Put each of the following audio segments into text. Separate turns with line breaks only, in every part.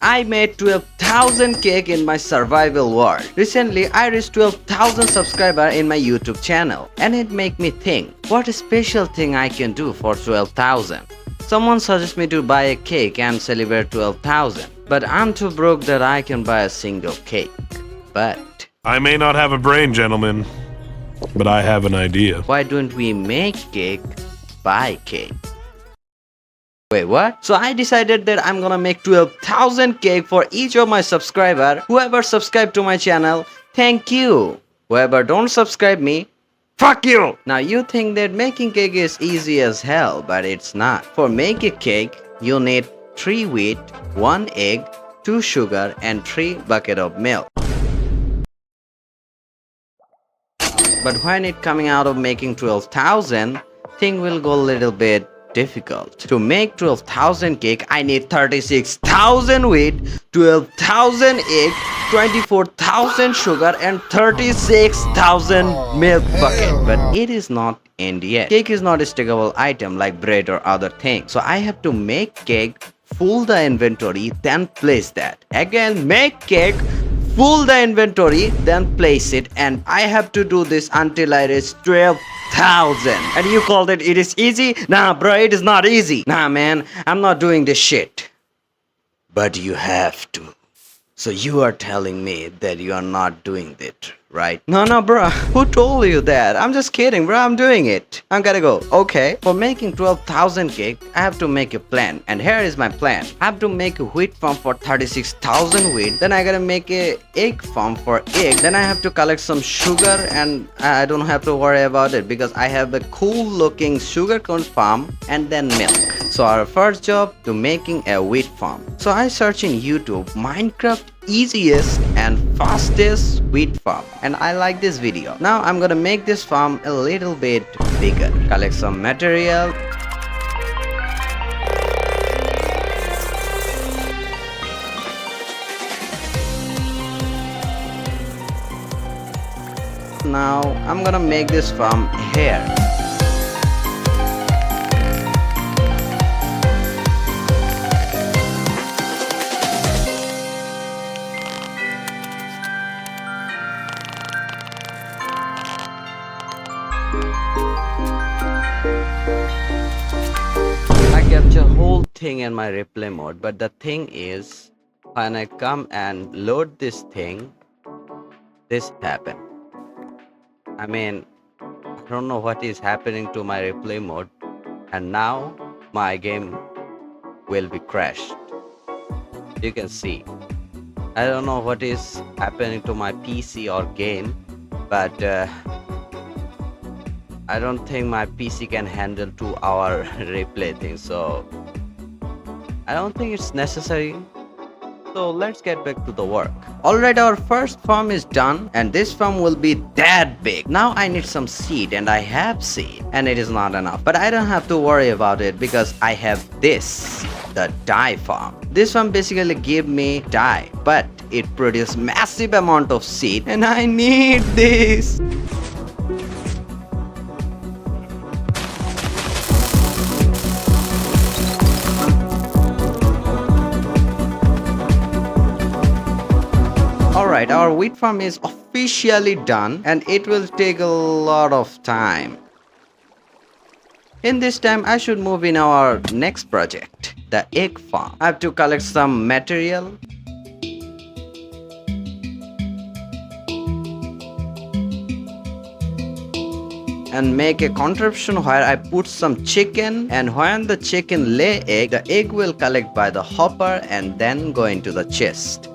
I made 12,000 cake in my survival world. Recently, I reached 12,000 subscribers in my YouTube channel, and it made me think, what a special thing I can do for 12,000. Someone suggests me to buy a cake and celebrate 12,000, but I'm too broke that I can buy a single cake. But
I may not have a brain, gentlemen, but I have an idea.
why don't we make cake, buy cake? Wait, what? So I decided that I'm gonna make 12,000 cake for each of my subscriber. Whoever subscribed to my channel, thank you. Whoever don't subscribe me, fuck you. Now you think that making cake is easy as hell, but it's not. For make a cake, you need 3 wheat, 1 egg, 2 sugar and 3 bucket of milk. But when it coming out of making 12,000, thing will go a little bit difficult. To make 12,000 cake, I need 36,000 wheat, 12,000 egg, 24,000 sugar and 36,000 milk bucket. But it is not end yet. Cake is not a stackable item like bread or other things. So I have to make cake, full the inventory, then place that. Again, make cake, full the inventory, then place it, and I have to do this until I reach 12,000. And you called it is easy? Nah bro, it is not easy. Nah man, I'm not doing this shit. But you have to. So you are telling me that you are not doing it, right? No bro, who told you that? I'm just kidding bro, I'm doing it. I'm gonna go. Okay, for making 12,000 cake, I have to make a plan. And here is my plan. I have to make a wheat farm for 36,000 wheat. Then I gotta make a egg farm for egg. Then I have to collect some sugar and I don't have to worry about it because I have a cool looking sugarcane farm and then milk. So our first job to making a wheat farm. So I search in YouTube Minecraft easiest and fastest wheat farm and I like this video. Now I'm gonna make this farm a little bit bigger. Collect some material. Now I'm gonna make this farm here. I capture whole thing in my replay mode, but the thing is when I come and load this thing, this happen. I mean, I don't know what is happening to my replay mode and now my game will be crashed. You can see. I don't know what is happening to my PC or game, but I don't think my PC can handle 2-hour replay thing, so I don't think it's necessary. So let's get back to the work. Alright, our first farm is done and this farm will be that big. Now I need some seed and I have seed and it is not enough. But I don't have to worry about it because I have this, the dye farm. This farm basically give me dye, but it produces massive amount of seed and I need this. Alright, our wheat farm is officially done and it will take a lot of time. In this time, I should move in our next project, the egg farm. I have to collect some material. And make a contraption where I put some chicken, and when the chicken lay egg, the egg will collect by the hopper and then go into the chest.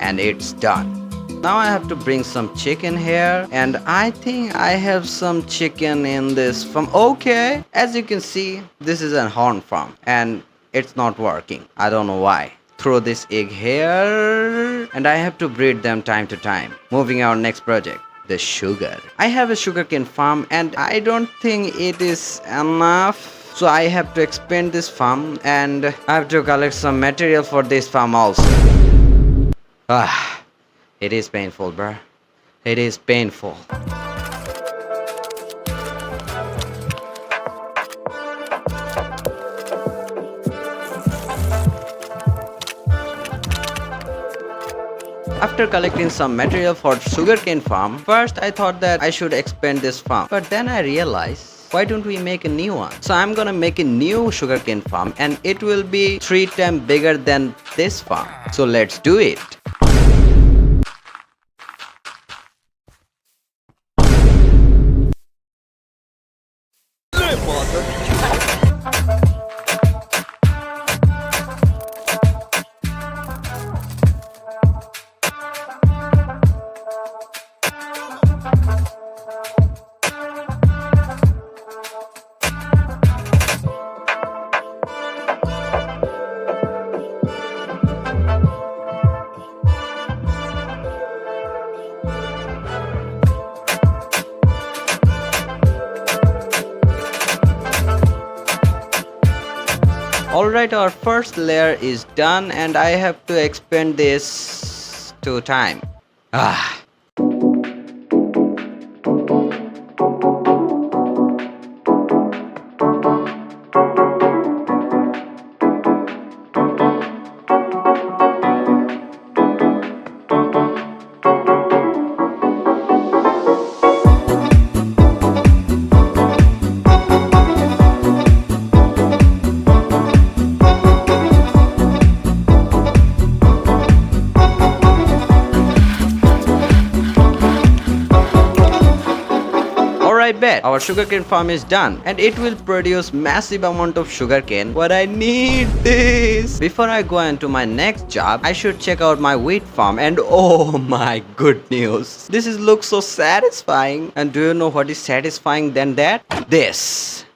And it's done. Now I have to bring some chicken here and I think I have some chicken in this farm. Okay, as you can see, this is a horn farm and it's not working. I don't know why. Throw this egg here and I have to breed them time to time. Moving our next project, the sugar. I have a sugarcane farm and I don't think it is enough. So I have to expand this farm and I have to collect some material for this farm also. It is painful, bruh. It is painful. After collecting some material for sugarcane farm, first I thought that I should expand this farm. But then I realized, why don't we make a new one? So I'm gonna make a new sugarcane farm and it will be 3 times bigger than this farm. So let's do it. Alright, our first layer is done and I have to expand this 2 times. I bet our sugarcane farm is done and it will produce massive amount of sugarcane, but I need this. Before I go into my next job, I should check out my wheat farm and oh my good news. This looks so satisfying. And do you know what is satisfying than that? This.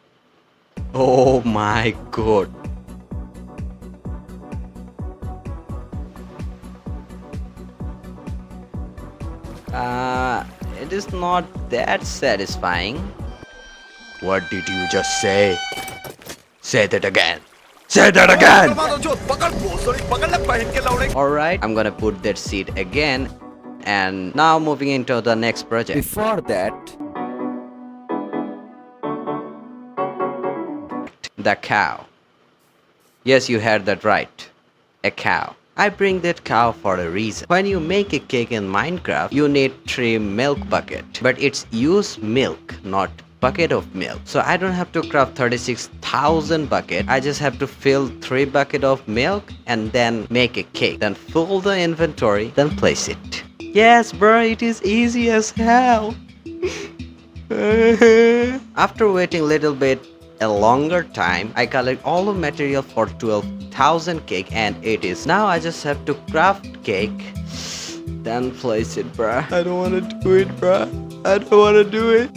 Oh my god. It is not that satisfying. What did you just say? Say that again. Say that again! Alright, I'm gonna put that seed again. And now moving into the next project. Before that, the cow. Yes, you heard that right. A cow. I bring that cow for a reason. When you make a cake in Minecraft, you need 3 milk bucket. But it's use milk, not bucket of milk. So I don't have to craft 36,000 bucket. I just have to fill 3 bucket of milk and then make a cake. Then fill the inventory, then place it. Yes, bro, it is easy as hell. After waiting a little bit, a longer time, I collect all the material for 12,000 cake and it is. Now I just have to craft cake, then place it, bruh. I don't wanna do it, bruh. I don't wanna do it.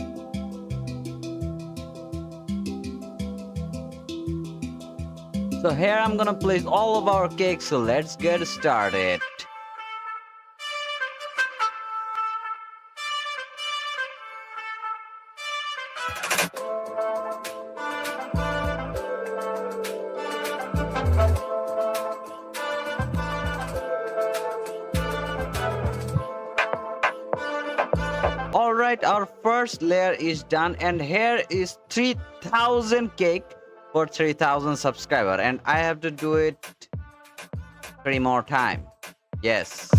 So here I'm gonna place all of our cakes, so let's get started. Alright, our first layer is done and here is 3,000 cake for 3,000 subscriber and I have to do it 3 more time. Yes.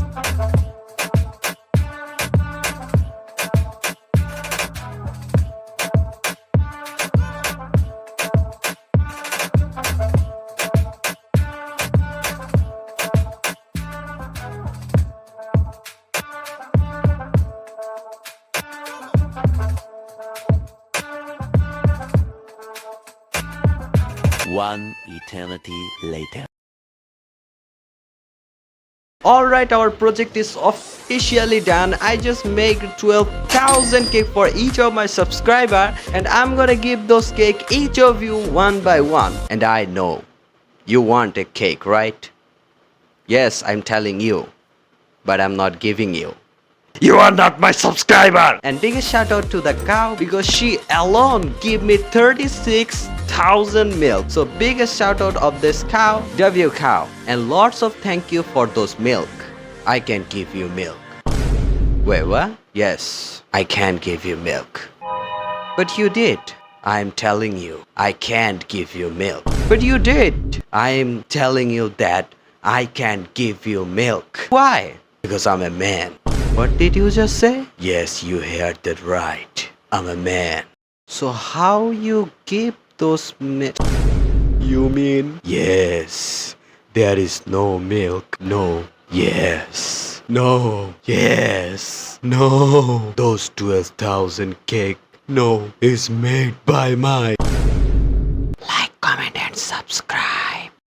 One eternity later.
Alright, our project is officially done. I just made 12,000 cake for each of my subscriber and I'm gonna give those cake each of you one by one. And I know you want a cake, right? Yes, I'm telling you, but I'm not giving you. You are not my subscriber! And biggest shout out to the cow because she alone gave me 36,000 milk. So biggest shout out of this cow, W cow. And lots of thank you for those milk. I can give you milk. Wait, what? Yes, I can't give you milk. But you did. I'm telling you, I can't give you milk. But you did. I'm telling you that I can't give you milk. Why? Because I'm a man. What did you just say? Yes, you heard that right. I'm a man. So how you give those milk? You mean? Yes. There is no milk. No. Yes. No. Yes. No. Those 12,000 cake. No. Is made by my. Like, comment and subscribe.